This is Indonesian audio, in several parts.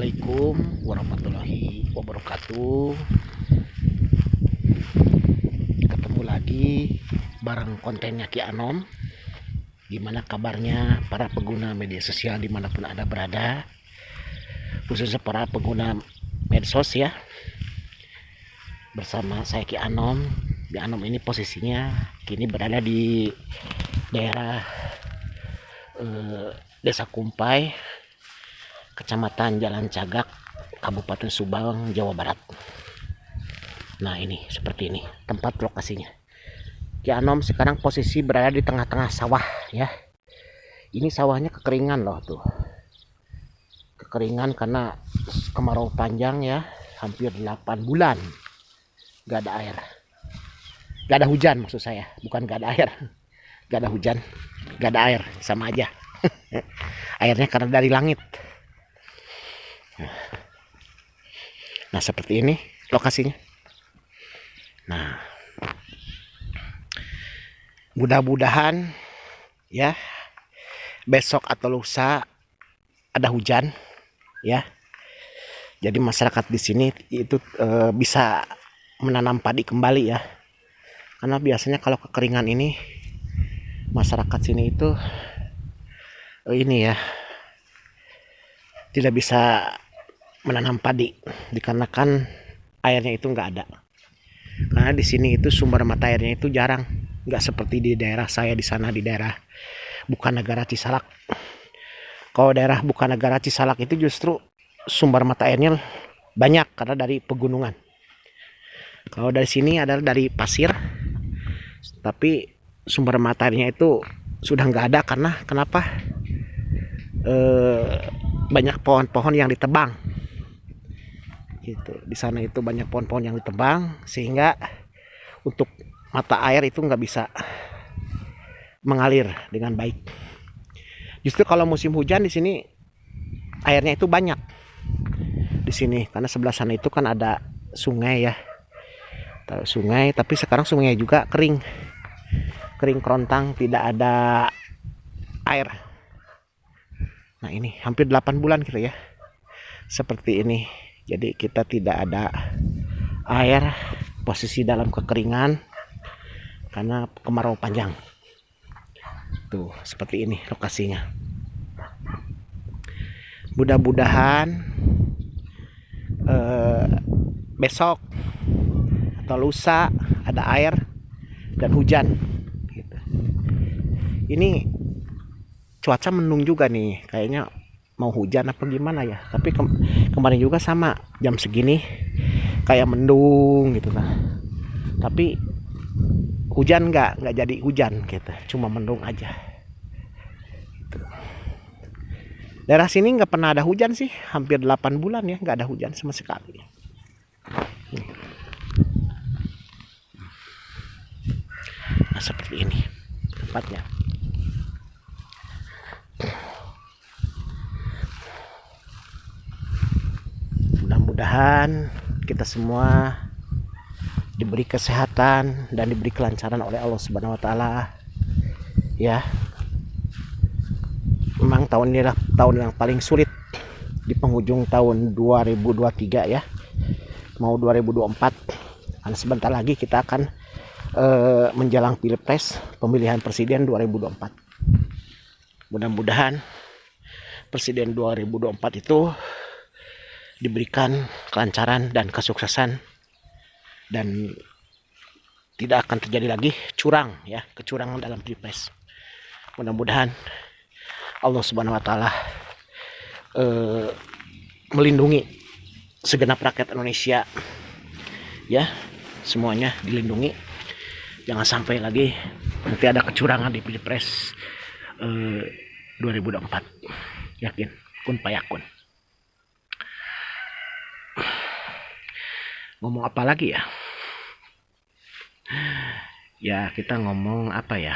Assalamualaikum warahmatullahi wabarakatuh. Ketemu lagi bareng kontennya Ki Anom. Gimana kabarnya para pengguna media sosial dimanapun Anda berada, khususnya para pengguna medsos ya. Bersama saya Ki Anom. Ki Anom ini posisinya kini berada di daerah Desa Kumpai, Kecamatan Jalan Cagak, Kabupaten Subang, Jawa Barat. Nah, ini seperti ini tempat lokasinya. Ki Anom sekarang posisi berada di tengah-tengah sawah ya. Ini sawahnya kekeringan loh tuh. Kekeringan karena kemarau panjang ya, hampir 8 bulan. Gak ada air. Gak ada hujan maksud saya, bukan gak ada air. Gak ada hujan, gak ada air, sama aja. Airnya karena dari langit. Nah, seperti ini lokasinya. Nah, mudah-mudahan ya besok atau lusa ada hujan ya. Jadi masyarakat di sini itu bisa menanam padi kembali ya. Karena biasanya kalau kekeringan ini masyarakat sini itu ini ya tidak bisa menanam padi dikarenakan airnya itu nggak ada. Karena di sini itu sumber mata airnya itu jarang, nggak seperti di daerah saya di sana, di daerah Bukanegara Cisalak. Kalau daerah Bukanegara Cisalak itu justru sumber mata airnya banyak karena dari pegunungan. Kalau dari sini adalah dari pasir, tapi sumber mata airnya itu sudah nggak ada karena kenapa? Banyak pohon-pohon yang ditebang. Gitu. Di sana itu banyak pohon-pohon yang ditebang sehingga untuk mata air itu nggak bisa mengalir dengan baik. Justru kalau musim hujan di sini airnya itu banyak di sini karena sebelah sana itu kan ada sungai ya, sungai, tapi sekarang sungainya juga kering kerontang, tidak ada air. Nah, ini hampir 8 bulan gitu ya seperti ini. Jadi kita tidak ada air, posisi dalam kekeringan karena kemarau panjang. Tuh, seperti ini lokasinya. Mudah-mudahan besok atau lusa ada air dan hujan. Gitu. Ini cuaca mendung juga nih, kayaknya mau hujan apa gimana ya. Tapi kemarin juga sama jam segini kayak mendung gitu kan. Tapi hujan nggak jadi hujan gitu, cuma mendung aja. Gitu. Daerah sini nggak pernah ada hujan sih, hampir 8 bulan ya nggak ada hujan sama sekali. Nah, seperti ini tempatnya. Mudah-mudahan kita semua diberi kesehatan dan diberi kelancaran oleh Allah Subhanahu wa taala. Ya. Memang tahun ini adalah tahun yang paling sulit di penghujung tahun 2023 ya. Mau 2024. Karena sebentar lagi kita akan menjelang Pilpres, pemilihan presiden 2024. Mudah-mudahan presiden 2024 itu diberikan kelancaran dan kesuksesan dan tidak akan terjadi lagi kecurangan dalam Pilpres. Mudah-mudahan Allah Subhanahu wa taala melindungi segenap rakyat Indonesia ya, semuanya dilindungi. Jangan sampai lagi nanti ada kecurangan di Pilpres 2024. Yakin, kun payakun. Ngomong apa lagi ya? Ya, kita ngomong apa ya?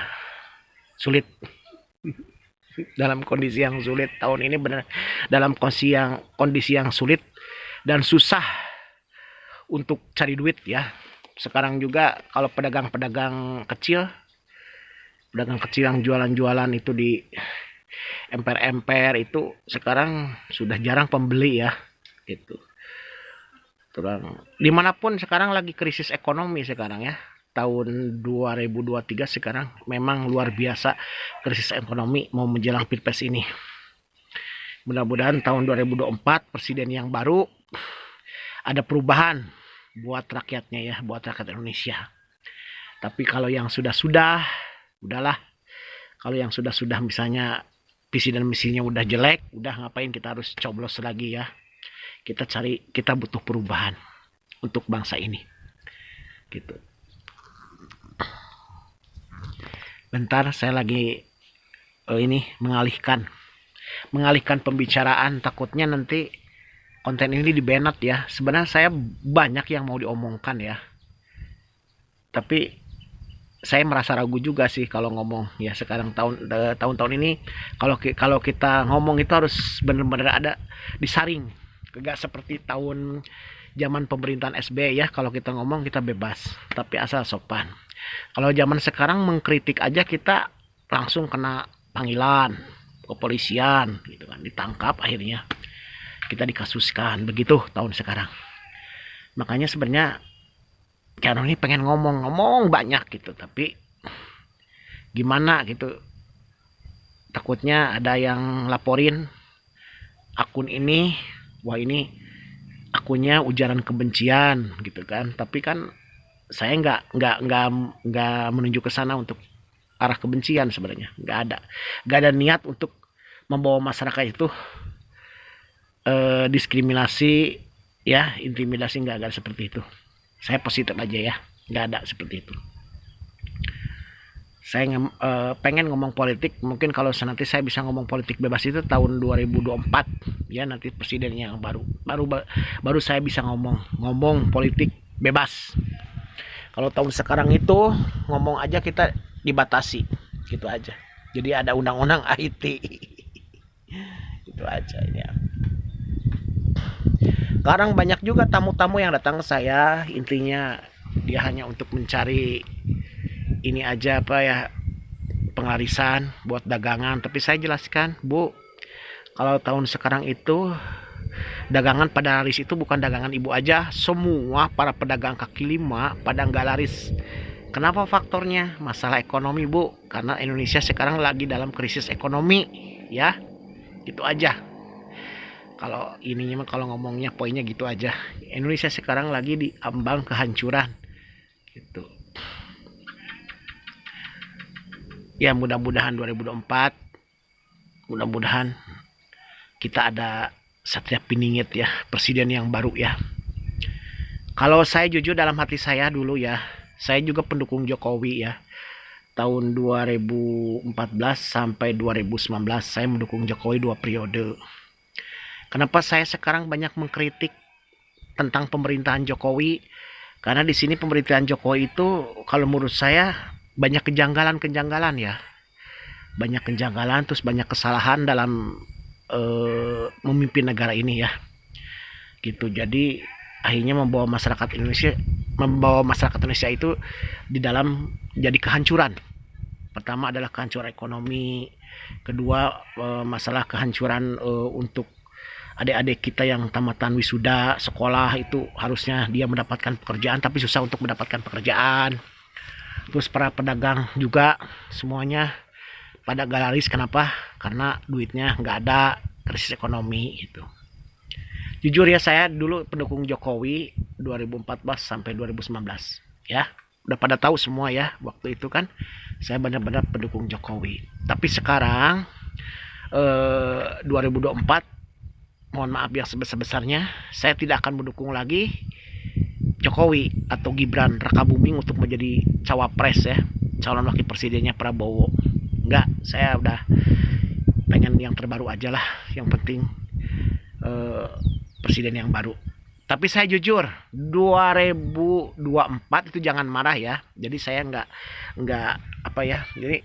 Sulit. Dalam kondisi yang sulit tahun ini, benar dalam kondisi yang sulit dan susah untuk cari duit ya. Sekarang juga kalau pedagang kecil yang jualan-jualan itu di emper-emper itu sekarang sudah jarang pembeli ya. gitu. Terus dimanapun sekarang lagi krisis ekonomi sekarang ya, tahun 2023 sekarang memang luar biasa krisis ekonomi mau menjelang pilpres ini. Mudah-mudahan tahun 2024 presiden yang baru ada perubahan buat rakyatnya ya, buat rakyat Indonesia. Tapi kalau yang sudah-sudah, udahlah. Kalau yang sudah-sudah misalnya visi dan misinya udah jelek, udah ngapain kita harus coblos lagi ya. Kita butuh perubahan untuk bangsa ini. Gitu. Bentar saya lagi mengalihkan pembicaraan, takutnya nanti konten ini di-banned ya. Sebenarnya saya banyak yang mau diomongkan ya. Tapi saya merasa ragu juga sih kalau ngomong ya. Sekarang tahun-tahun ini kalau kita ngomong itu harus benar-benar ada disaring. Gak seperti tahun zaman pemerintahan SBY ya, kalau kita ngomong kita bebas tapi asal sopan. Kalau zaman sekarang mengkritik aja kita langsung kena panggilan kepolisian gitu kan, ditangkap, akhirnya kita dikasuskan. Begitu tahun sekarang. Makanya sebenarnya Keanu ini pengen ngomong banyak gitu, tapi gimana gitu, takutnya ada yang laporin akun ini, wah ini akunnya ujaran kebencian gitu kan. Tapi kan saya nggak menuju ke sana untuk arah kebencian. Sebenarnya nggak ada niat untuk membawa masyarakat itu diskriminasi ya, intimidasi, nggak ada seperti itu. Saya positif aja ya, nggak ada seperti itu. Saya pengen ngomong politik, mungkin kalau nanti saya bisa ngomong politik bebas itu tahun 2024 ya, nanti presidennya yang baru saya bisa ngomong politik bebas. Kalau tahun sekarang itu ngomong aja kita dibatasi gitu aja. Jadi ada undang-undang IT. Itu aja ya. Sekarang banyak juga tamu-tamu yang datang ke saya, intinya dia hanya untuk mencari ini aja apa ya, pengarisan buat dagangan. Tapi saya jelaskan, Bu, kalau tahun sekarang itu dagangan pada laris itu bukan dagangan ibu aja, semua para pedagang kaki lima pada nggak laris. Kenapa faktornya? Masalah ekonomi, Bu. Karena Indonesia sekarang lagi dalam krisis ekonomi ya. Gitu aja. Kalau ininya mah, kalau ngomongnya poinnya gitu aja. Indonesia sekarang lagi di ambang kehancuran. Gitu. Ya mudah-mudahan 2024, mudah-mudahan kita ada Satria Piningit ya, presiden yang baru ya. Kalau saya jujur dalam hati saya dulu ya, saya juga pendukung Jokowi ya. Tahun 2014 sampai 2019 saya mendukung Jokowi 2 periode. Kenapa saya sekarang banyak mengkritik tentang pemerintahan Jokowi? Karena di sini pemerintahan Jokowi itu kalau menurut saya banyak kejanggalan ya. Banyak kejanggalan, terus banyak kesalahan dalam memimpin negara ini ya. Gitu. Jadi akhirnya membawa masyarakat Indonesia itu di dalam jadi kehancuran. Pertama adalah kehancuran ekonomi, kedua masalah kehancuran untuk adik-adik kita yang tamatan wisuda sekolah, itu harusnya dia mendapatkan pekerjaan tapi susah untuk mendapatkan pekerjaan. Terus para pedagang juga semuanya pada galaris. Kenapa? Karena duitnya nggak ada, krisis ekonomi gitu. Jujur ya, saya dulu pendukung Jokowi 2014 sampai 2019 ya. Udah pada tahu semua ya, waktu itu kan saya benar-benar pendukung Jokowi. Tapi sekarang 2024, mohon maaf yang sebesar-besarnya, saya tidak akan mendukung lagi Jokowi atau Gibran Rakabuming untuk menjadi cawapres ya, calon wakil presidennya Prabowo. Enggak, saya udah pengen yang terbaru aja lah. Yang penting presiden yang baru. Tapi saya jujur 2024 itu jangan marah ya. Jadi saya nggak apa ya. Jadi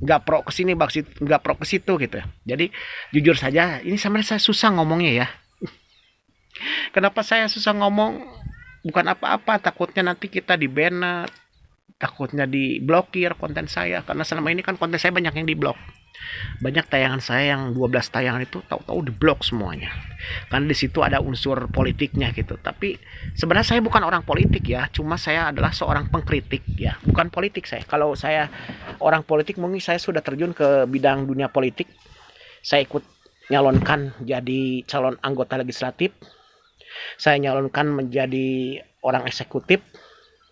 nggak pro ke sini, nggak pro ke situ gitu ya. Jadi jujur saja, ini sebenarnya saya susah ngomongnya ya. Kenapa saya susah ngomong? Bukan apa-apa, takutnya nanti kita di-banned, takutnya diblokir konten saya, karena selama ini kan konten saya banyak yang diblok. Banyak tayangan saya yang 12 tayangan itu tahu-tahu diblok semuanya. Karena di situ ada unsur politiknya gitu. Tapi sebenarnya saya bukan orang politik ya, cuma saya adalah seorang pengkritik ya, bukan politik saya. Kalau saya orang politik mungkin saya sudah terjun ke bidang dunia politik. Saya ikut nyalonkan jadi calon anggota legislatif. Saya nyalonkan menjadi orang eksekutif,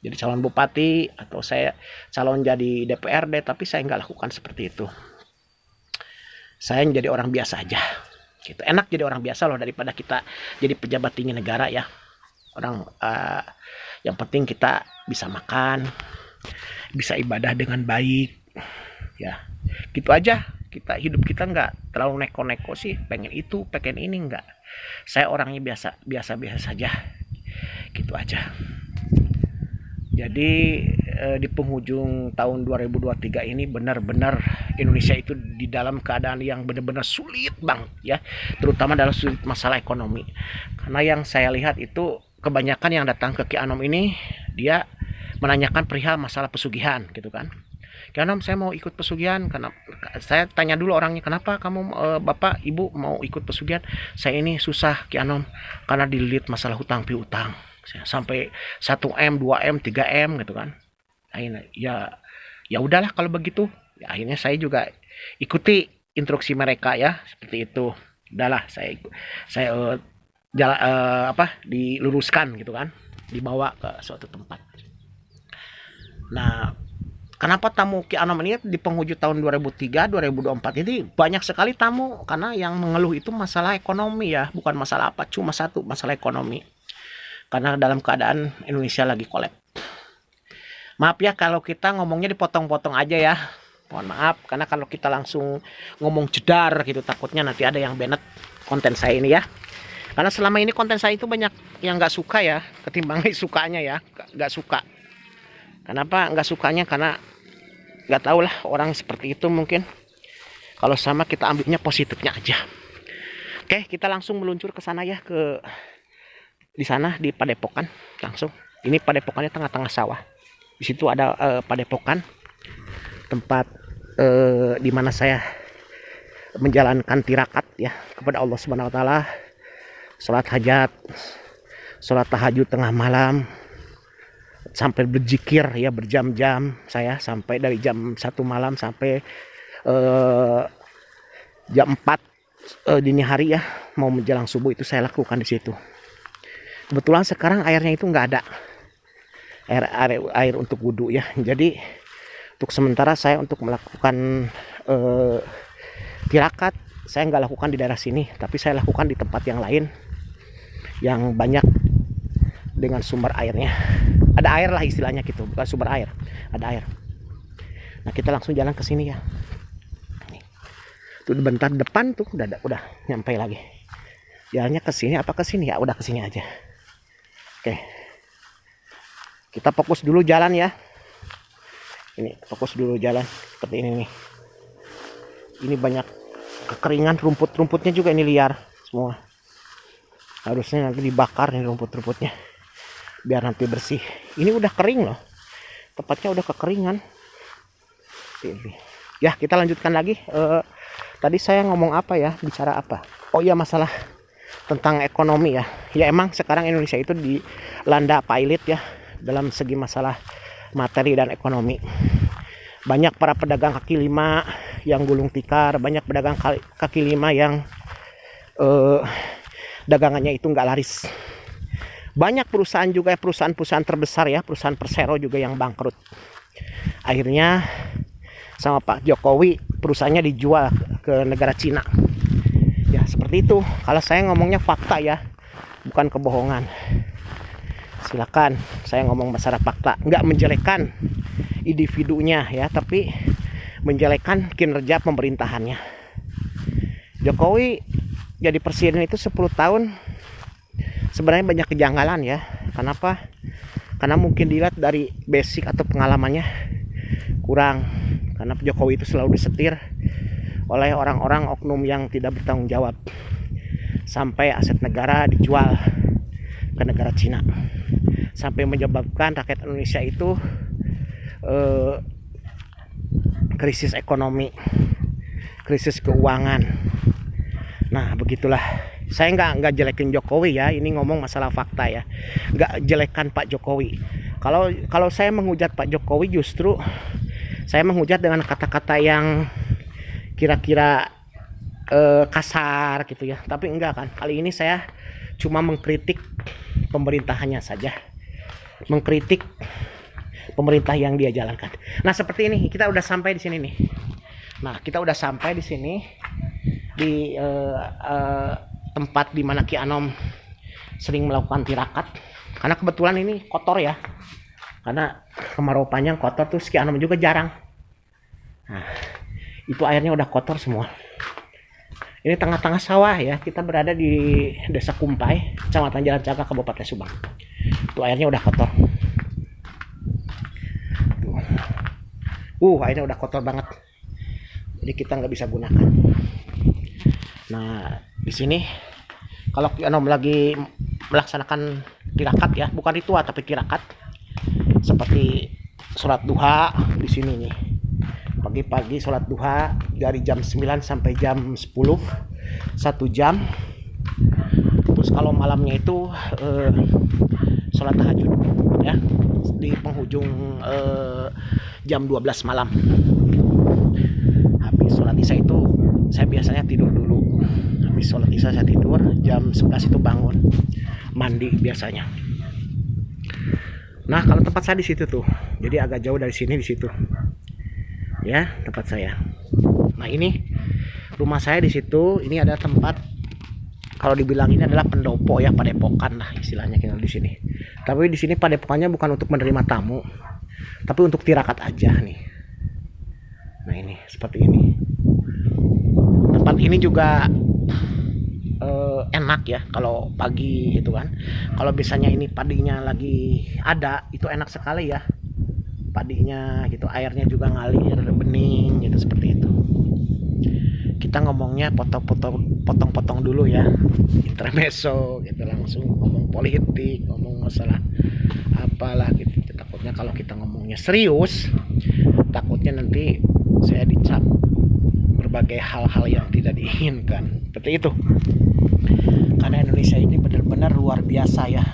jadi calon bupati, atau saya calon jadi DPRD, tapi saya nggak lakukan seperti itu. Saya menjadi orang biasa aja gitu. Enak jadi orang biasa loh daripada kita jadi pejabat tinggi negara ya. Orang yang penting kita bisa makan, bisa ibadah dengan baik ya, gitu aja. Kita hidup kita nggak terlalu neko-neko sih, pengen itu pengen ini, nggak. Saya orangnya biasa saja, gitu aja. Jadi di penghujung tahun 2023 ini benar-benar Indonesia itu di dalam keadaan yang benar-benar sulit banget ya, terutama dalam sulit masalah ekonomi. Karena yang saya lihat itu kebanyakan yang datang ke Ki Anom ini dia menanyakan perihal masalah pesugihan gitu kan. Ki Anom, saya mau ikut pesugihan. Karena saya tanya dulu orangnya, kenapa kamu bapak ibu mau ikut pesugihan? Saya ini susah Ki Anom karena dililit masalah hutang piutang. Sampai 1M, 2M, 3M gitu kan. Akhirnya ya udahlah kalau begitu. Ya, akhirnya saya juga ikuti instruksi mereka ya, seperti itu. Udahlah saya diluruskan gitu kan, dibawa ke suatu tempat. Nah, kenapa tamu Ki Anom ini di penghujung tahun 2003, 2024 ini banyak sekali tamu, karena yang mengeluh itu masalah ekonomi ya, bukan masalah apa, cuma satu, masalah ekonomi. Karena dalam keadaan Indonesia lagi kolab. Maaf ya kalau kita ngomongnya dipotong-potong aja ya. Mohon maaf, karena kalau kita langsung ngomong jedar gitu takutnya nanti ada yang banned konten saya ini ya. Karena selama ini konten saya itu banyak yang nggak suka ya, ketimbang sukanya ya, nggak suka. Kenapa nggak sukanya? Karena nggak tahu lah, orang seperti itu mungkin. Kalau sama kita ambilnya positifnya aja. Oke, kita langsung meluncur ke sana ya, ke di sana di Padepokan langsung. Ini Padepokannya tengah-tengah sawah. Di situ ada Padepokan, tempat di mana saya menjalankan tirakat ya kepada Allah Subhanahu wa taala, salat hajat, salat tahajud tengah malam, sampai berzikir ya berjam-jam. Saya sampai dari jam 1 malam sampai jam 4 dini hari ya, mau menjelang subuh itu saya lakukan di situ. Kebetulan sekarang airnya itu nggak ada, air untuk wudhu ya. Jadi untuk sementara saya untuk melakukan tirakat saya nggak lakukan di daerah sini, tapi saya lakukan di tempat yang lain yang banyak dengan sumber airnya. Ada air lah istilahnya gitu, bukan sumber air, ada air. Nah kita langsung jalan ke sini ya. Tuh bentar depan tuh udah nyampe lagi. Jalannya ke sini apa ke sini ya? Udah ke sini aja. Oke. Kita fokus dulu jalan ya. Ini fokus dulu jalan seperti ini nih. Ini banyak kekeringan, rumput-rumputnya juga ini liar semua. Harusnya nanti dibakar nih rumput-rumputnya biar nanti bersih. Ini udah kering loh. Tempatnya udah kekeringan. Ya, kita lanjutkan lagi. Tadi saya ngomong apa ya? Bicara apa? Oh iya, masalah tentang ekonomi ya. Ya emang sekarang Indonesia itu dilanda pailit ya dalam segi masalah materi dan ekonomi. Banyak para pedagang kaki lima yang gulung tikar, banyak pedagang kaki lima yang dagangannya itu nggak laris. Banyak perusahaan juga, perusahaan terbesar ya, perusahaan Persero juga yang bangkrut. Akhirnya sama Pak Jokowi perusahaannya dijual ke negara Cina. Ya seperti itu. Kalau saya ngomongnya fakta ya, bukan kebohongan. Silakan saya ngomong masalah fakta, nggak menjelekkan individunya ya, tapi menjelekkan kinerja pemerintahannya. Jokowi jadi presiden itu 10 tahun sebenarnya banyak kejanggalan ya. Kenapa? Karena mungkin dilihat dari basic atau pengalamannya kurang. Karena Jokowi itu selalu disetir oleh orang-orang oknum yang tidak bertanggung jawab, sampai aset negara dijual ke negara Cina, sampai menyebabkan rakyat Indonesia itu krisis ekonomi krisis keuangan. Nah begitulah. Saya nggak jelekin Jokowi ya, ini ngomong masalah fakta ya, nggak jelekan Pak Jokowi. Kalau saya menghujat Pak Jokowi, justru saya menghujat dengan kata-kata yang kira-kira kasar gitu ya. Tapi enggak kan, kali ini saya cuma mengkritik pemerintahannya saja, mengkritik pemerintah yang dia jalankan. Nah seperti ini, kita udah sampai di sini nih. Nah kita udah sampai di sini di tempat di mana Ki Anom sering melakukan tirakat. Karena kebetulan ini kotor ya, karena kemarau panjang kotor, terus Ki Anom juga jarang. Nah itu airnya udah kotor semua. Ini tengah-tengah sawah ya, kita berada di Desa Kumpai, Kecamatan Jalan Caka, Kabupaten Subang. Itu airnya udah kotor. Airnya udah kotor banget. Jadi kita nggak bisa gunakan. Nah, di sini kalau Ki Anom lagi melaksanakan tirakat ya, bukan ritual tapi tirakat. Seperti sholat duha di sini nih. Pagi-pagi sholat duha dari jam 9 sampai jam 10, 1 jam. Terus kalau malamnya itu sholat tahajud ya di penghujung jam 12 malam. Habis sholat isya itu saya biasanya tidur dulu. Habis sholat isya saya tidur, jam 11 itu bangun, mandi biasanya. Nah kalau tempat saya di situ tuh, jadi agak jauh dari sini, di situ ya tempat saya. Nah ini rumah saya di situ. Ini ada tempat, kalau dibilang ini adalah pendopo ya, padepokan lah istilahnya kita di sini. Tapi di sini padepokannya bukan untuk menerima tamu, tapi untuk tirakat aja nih. Nah ini seperti ini. Tempat ini juga enak ya kalau pagi gitu kan. Kalau biasanya ini padinya lagi ada, itu enak sekali ya padinya gitu, airnya juga ngalir bening gitu, seperti itu. Kita ngomongnya potong-potong dulu ya, intermezzo gitu, langsung ngomong politik, ngomong masalah apalah gitu. Takutnya kalau kita ngomongnya serius, takutnya nanti saya dicap berbagai hal-hal yang tidak diinginkan, seperti itu. Karena Indonesia ini benar-benar luar biasa ya,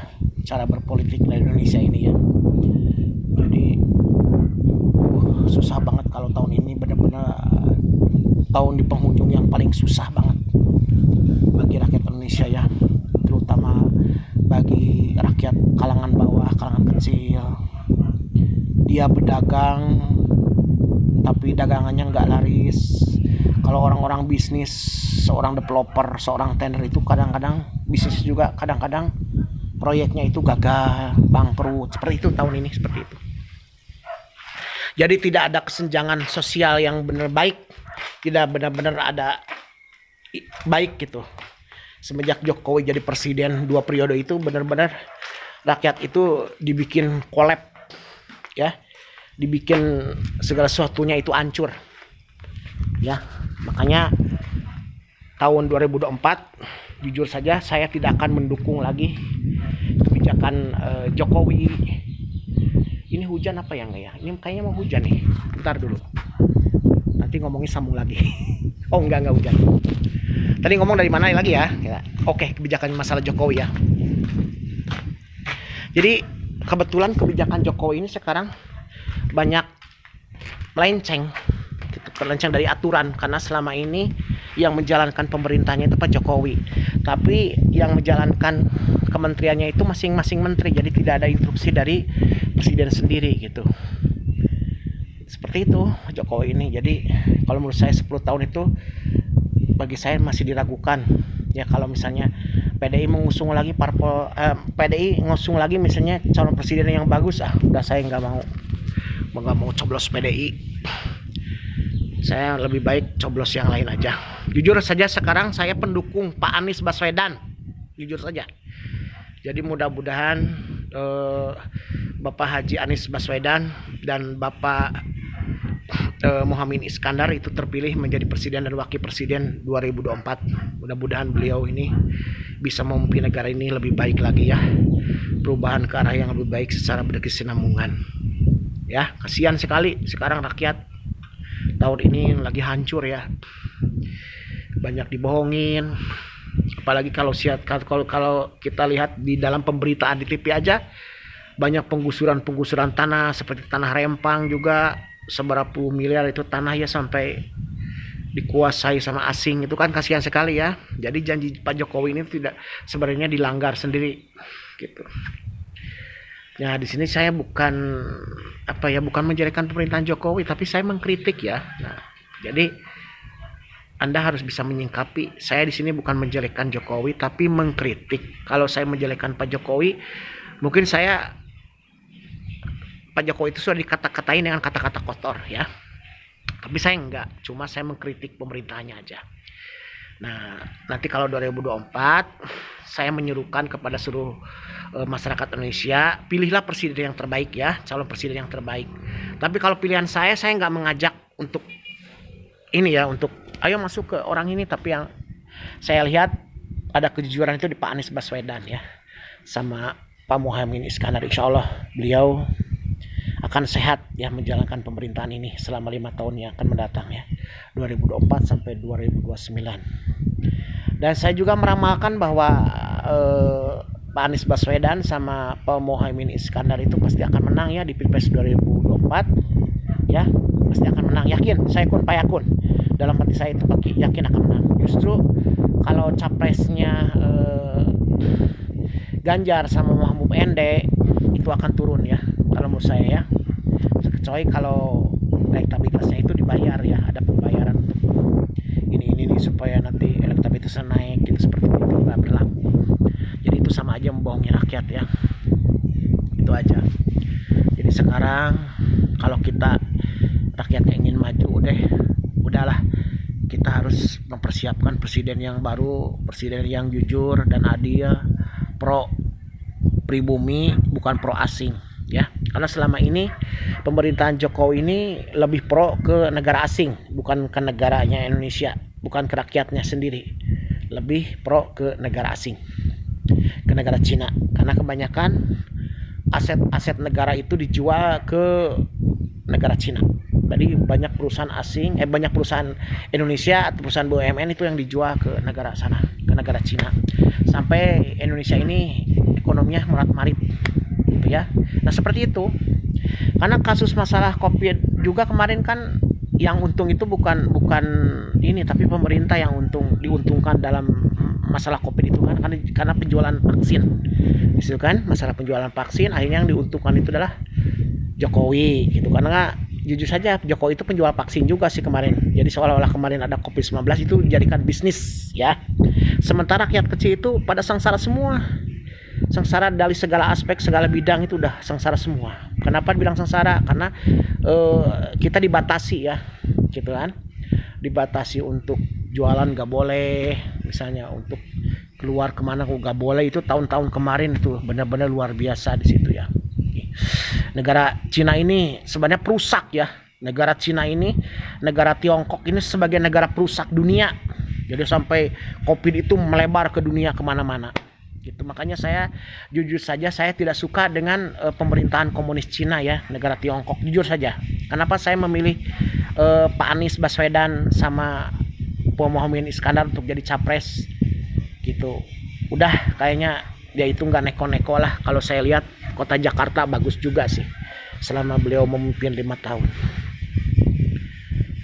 cara berpolitik dari Indonesia ini ya. Jadi susah banget kalau tahun ini, benar-benar tahun di penghujung yang paling susah banget bagi rakyat Indonesia ya, terutama bagi rakyat kalangan bawah, kalangan kecil. Dia berdagang tapi dagangannya nggak laris. Kalau orang-orang bisnis, seorang developer, seorang tender itu kadang-kadang bisnis juga, kadang-kadang proyeknya itu gagal, bangkrut. Seperti itu tahun ini, seperti itu. Jadi tidak ada kesenjangan sosial yang benar baik, tidak benar-benar ada baik gitu. Semenjak Jokowi jadi presiden 2 periode itu, benar-benar rakyat itu dibikin kolab ya, dibikin segala sesuatunya itu hancur ya. Makanya tahun 2024 jujur saja saya tidak akan mendukung lagi kebijakan Jokowi. Ini hujan apa ya enggak ya? Ini kayaknya mau hujan nih. Bentar dulu. Nanti ngomongnya sambung lagi. Oh enggak hujan. Tadi ngomong dari mana lagi ya? Oke, kebijakan masalah Jokowi ya. Jadi kebetulan kebijakan Jokowi ini sekarang banyak melenceng dari aturan, karena selama ini yang menjalankan pemerintahnya itu Pak Jokowi, tapi yang menjalankan kementeriannya itu masing-masing menteri, jadi tidak ada instruksi dari presiden sendiri gitu. Seperti itu Jokowi ini. Jadi kalau menurut saya 10 tahun itu bagi saya masih diragukan ya. Kalau misalnya PDI mengusung lagi PDI ngusung lagi misalnya calon presiden yang bagus, udah saya nggak mau coblos PDI. Saya lebih baik coblos yang lain aja. Jujur saja sekarang saya pendukung Pak Anies Baswedan, jujur saja. Jadi mudah-mudahan Bapak Haji Anies Baswedan dan Bapak Muhammad Iskandar itu terpilih menjadi presiden dan wakil presiden 2024. Mudah-mudahan beliau ini bisa memimpin negara ini lebih baik lagi ya, perubahan ke arah yang lebih baik secara berkesinambungan ya. Kasihan sekali sekarang rakyat tahun ini lagi hancur ya, banyak dibohongin. Apalagi kalau kita lihat di dalam pemberitaan di TV aja, banyak penggusuran tanah seperti tanah Rempang juga seberapa miliar itu tanah ya sampai dikuasai sama asing. Itu kan kasihan sekali ya. Jadi janji Pak Jokowi ini tidak sebenarnya dilanggar sendiri gitu. Nah, di sini saya bukan menjelekan pemerintahan Jokowi, tapi saya mengkritik ya. Nah, jadi Anda harus bisa menyingkapi, saya di sini bukan menjelekan Jokowi tapi mengkritik. Kalau saya menjelekan Pak Jokowi, mungkin Pak Jokowi itu sudah dikata-katain dengan kata-kata kotor ya. Tapi saya enggak, cuma saya mengkritik pemerintahannya aja. Nah, nanti kalau 2024 saya menyerukan kepada seluruh masyarakat Indonesia, pilihlah presiden yang terbaik ya, calon presiden yang terbaik. Tapi kalau pilihan saya nggak mengajak untuk ini ya, untuk ayo masuk ke orang ini, tapi yang saya lihat ada kejujuran itu di Pak Anies Baswedan ya, sama Pak Muhaimin Iskandar. Insya Allah beliau akan sehat ya menjalankan pemerintahan ini selama 5 tahun yang akan mendatang ya, 2024 sampai 2029. Dan saya juga meramalkan bahwa Pak Anies Baswedan sama Pak Muhaimin Iskandar itu pasti akan menang ya di Pilpres 2024 ya, pasti akan menang, yakin, saya kun payakun, dalam hati saya itu yakin akan menang. Justru kalau capresnya Ganjar sama Mahfud MD itu akan turun ya kalau menurut saya ya, kecuali kalau elektabilitasnya itu dibayar ya, ada pembayaran ini supaya nanti elektabilitasnya naik gitu, seperti itu nggak berlaku. Jadi itu sama aja membohongi rakyat ya, itu aja. Jadi sekarang kalau kita rakyatnya ingin maju, udahlah, kita harus mempersiapkan presiden yang baru, presiden yang jujur dan adil, pro pribumi bukan pro asing ya. Karena selama ini pemerintahan Jokowi ini lebih pro ke negara asing, bukan ke negaranya Indonesia, bukan ke rakyatnya sendiri. Lebih pro ke negara asing, ke negara Cina. Karena kebanyakan aset-aset negara itu dijual ke negara Cina. Jadi banyak perusahaan asing, banyak perusahaan Indonesia atau perusahaan BUMN itu yang dijual ke negara sana, ke negara Cina. Sampai Indonesia ini ekonominya marat-marit gitu ya. Nah, seperti itu. Karena kasus masalah Covid juga kemarin kan yang untung itu bukan ini, tapi pemerintah yang diuntungkan dalam masalah Covid itu kan, karena penjualan vaksin. Itu kan masalah penjualan vaksin, akhirnya yang diuntungkan itu adalah Jokowi gitu. Karena jujur saja Jokowi itu penjual vaksin juga sih kemarin. Jadi seolah-olah kemarin ada Covid-19 itu dijadikan bisnis ya. Sementara rakyat kecil itu pada sengsara semua. Sengsara dari segala aspek, segala bidang itu udah sengsara semua. Kenapa bilang sengsara? Karena kita dibatasi ya, gitu kan. Dibatasi untuk jualan gak boleh, misalnya untuk keluar kemana kok gak boleh. Itu tahun-tahun kemarin itu benar-benar luar biasa di situ ya. Negara Cina ini sebenarnya perusak ya. Negara Cina ini, negara Tiongkok ini sebagai negara perusak dunia. Jadi sampai Covid itu melebar ke dunia kemana-mana. Gitu. Makanya saya jujur saja saya tidak suka dengan pemerintahan komunis Cina ya, negara Tiongkok, jujur saja. Kenapa saya memilih Pak Anies Baswedan sama Pak Muhaimin Iskandar untuk jadi capres gitu. Udah kayaknya dia itu nggak neko-neko lah. Kalau saya lihat kota Jakarta bagus juga sih selama beliau memimpin 5 tahun.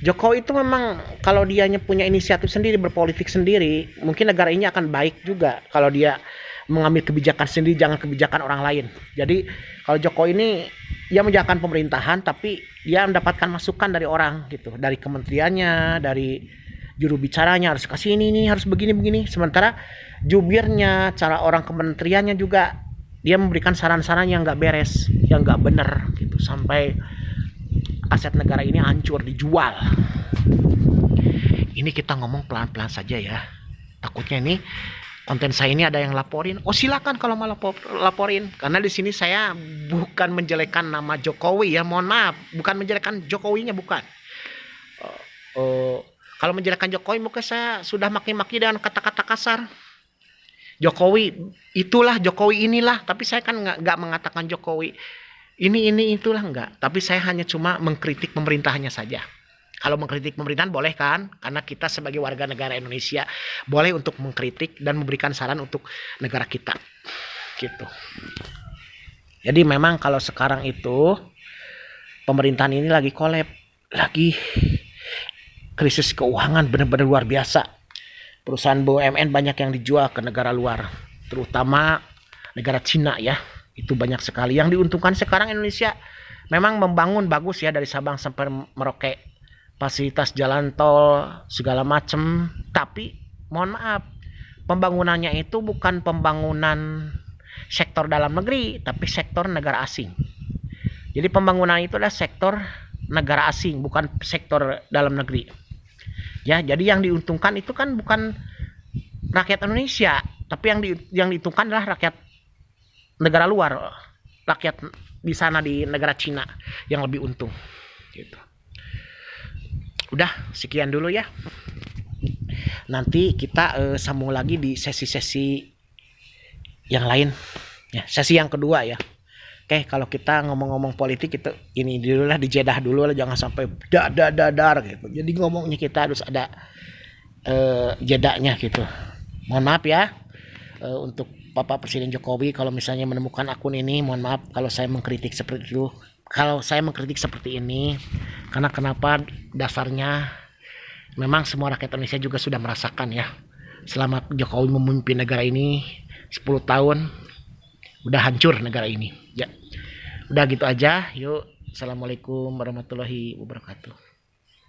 Jokowi itu memang kalau dia punya inisiatif sendiri, berpolitik sendiri, mungkin negara ini akan baik juga kalau dia mengambil kebijakan sendiri, jangan kebijakan orang lain. Jadi kalau Jokowi ini dia menjalankan pemerintahan, tapi dia mendapatkan masukan dari orang gitu, dari kementeriannya, dari juru bicaranya, harus kasih ini harus begini. Sementara jubirnya, cara orang kementeriannya juga dia memberikan saran-saran yang nggak beres, yang nggak benar gitu, sampai aset negara ini hancur, dijual. Ini kita ngomong pelan-pelan saja ya. Takutnya ini konten saya ini ada yang laporin. Oh silakan kalau mau laporin. Karena di sini saya bukan menjelekkan nama Jokowi ya. Mohon maaf, bukan menjelekkan Jokowinya, bukan. Kalau menjelekkan Jokowi mungkin saya sudah maki-maki dengan kata-kata kasar. Jokowi itulah, Jokowi inilah. Tapi saya kan nggak mengatakan Jokowi ini itulah, enggak. Tapi saya hanya cuma mengkritik pemerintahannya saja. Kalau mengkritik pemerintahan boleh kan? Karena kita sebagai warga negara Indonesia boleh untuk mengkritik dan memberikan saran untuk negara kita. Gitu. Jadi memang kalau sekarang itu pemerintahan ini lagi kolab, lagi krisis keuangan benar-benar luar biasa. Perusahaan BUMN banyak yang dijual ke negara luar, terutama negara Cina ya. Itu banyak sekali yang diuntungkan sekarang. Indonesia memang membangun bagus ya dari Sabang sampai Merauke, fasilitas jalan tol segala macam, tapi mohon maaf, pembangunannya itu bukan pembangunan sektor dalam negeri tapi sektor negara asing. Jadi pembangunan itu adalah sektor negara asing, bukan sektor dalam negeri ya. Jadi yang diuntungkan itu kan bukan rakyat Indonesia, tapi yang diuntungkan adalah rakyat negara luar, rakyat di sana di negara Cina yang lebih untung gitu. Udah sekian dulu ya. Nanti kita sambung lagi di sesi-sesi yang lain ya, sesi yang kedua ya. Oke, kalau kita ngomong-ngomong politik itu ini dulu lah, dijedah dulu lah, jangan sampai dadar gitu. Jadi ngomongnya kita harus ada jedanya gitu. Mohon maaf ya untuk Bapak Presiden Jokowi kalau misalnya menemukan akun ini, mohon maaf kalau saya mengkritik seperti itu. Kalau saya mengkritik seperti ini karena kenapa, dasarnya memang semua rakyat Indonesia juga sudah merasakan ya. Selama Jokowi memimpin negara ini 10 tahun udah hancur negara ini. Ya. Udah gitu aja. Yuk. Assalamualaikum warahmatullahi wabarakatuh.